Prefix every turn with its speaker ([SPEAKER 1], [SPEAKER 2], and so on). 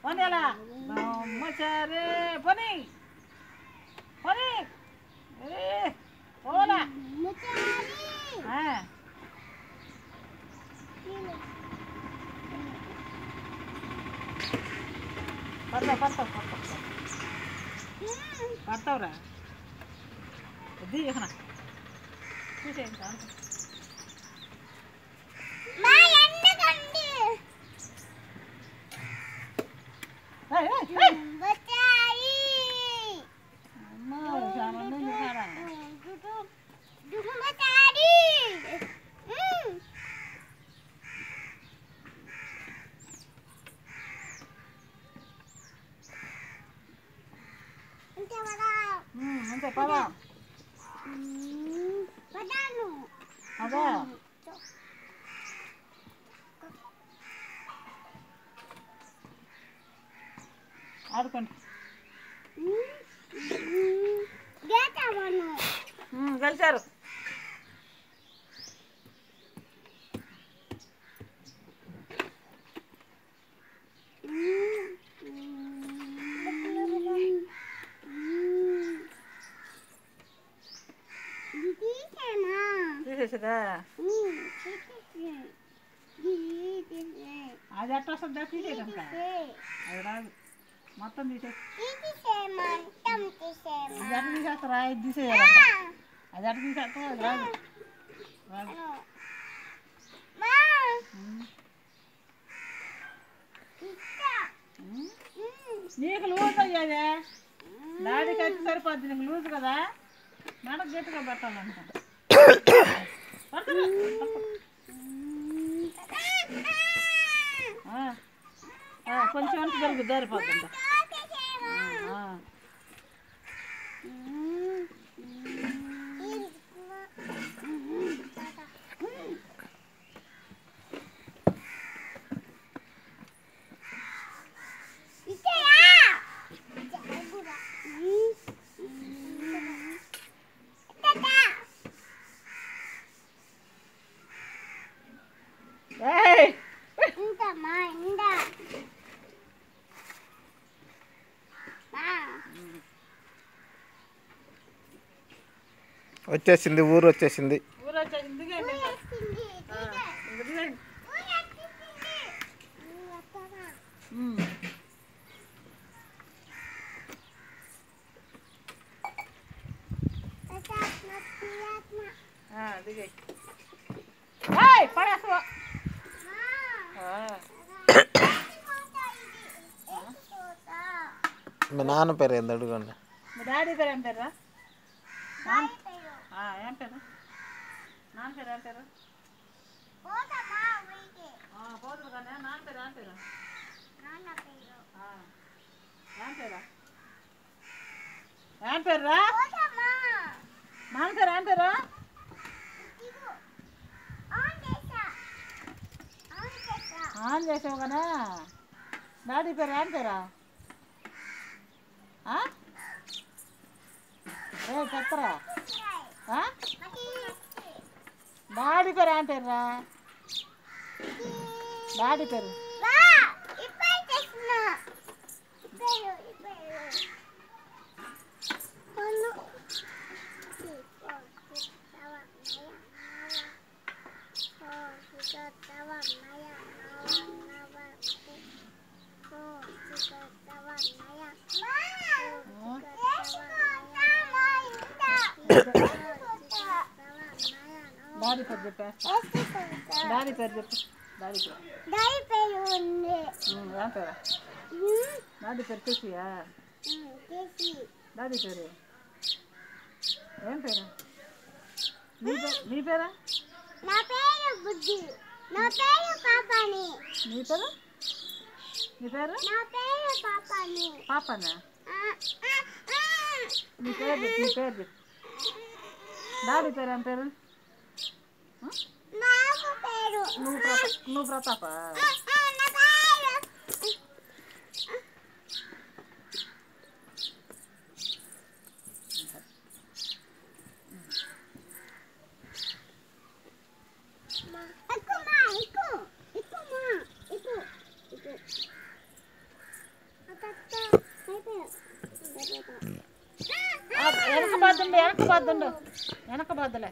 [SPEAKER 1] పోనీ అలా బ్రహ్మచారి పోనీ పోనీ పోలా పడతావు పడతావు పడతావు పడతావురా వద్దు ఇక చూసేయండి అంతే పదా అదే ఆడుకోండి గెలిచారు తీసేసదా అది ఎట్లా వస్తుందా తీసేయడం అది రాదు మొత్తం తీసేస్తారా ఇది తీసేయాలంట అది ఎట్లా తీసేస్తావు అది రాదు నీకు లూజ్ అయ్యేదే డాడీకి అయితే సరిపోద్ది నీకు లూజ్ కదా మెడకు గట్టిగా పెట్టాలంట కొంచెం అంత జరుగు జారిపోతుందా
[SPEAKER 2] వచ్చేసింది ఊరు వచ్చేసింది మీ నాన్న పేరు ఏంది అడుగుండి
[SPEAKER 1] మా డాడీ పేరు ఏం పేరు ఏం పేరు నాన్న పేరు ఏం పేరు పోతురు కానీ నాన్న పేరు ఏం పేరు ఏం పేరా ఏం పేరురా నాన్న పేరు ఏం పేరు ఆన్ చేసావు కదా డాడీ పేరు ఏం పేరా చెత్తరా డాడీ పేరు ఏం పేరురా డాడీ పేరు డాడీ పేరు చెప్పా డాడీ పేరు చెప్పు డాడీ పేరు ఏం పేరా డాడీ పేరు చేసియా డాడీ పేరు ఏం పేరు నీ పేరా
[SPEAKER 3] నా పేరు బుద్ధి నా పేరు పాపాని
[SPEAKER 1] నీ పేరు నీ పేరు
[SPEAKER 3] నా పేరు పాపాని
[SPEAKER 1] పాపనా నీ పేరు చెప్పు నీ పేరు చెప్పు డాడీ పేరు ఏం పేరు
[SPEAKER 3] నాకు పేరు
[SPEAKER 1] నువ్వు ప్రతాపా
[SPEAKER 3] నా పేరు
[SPEAKER 1] వెనక బద్దుండు వెనక బద్దులే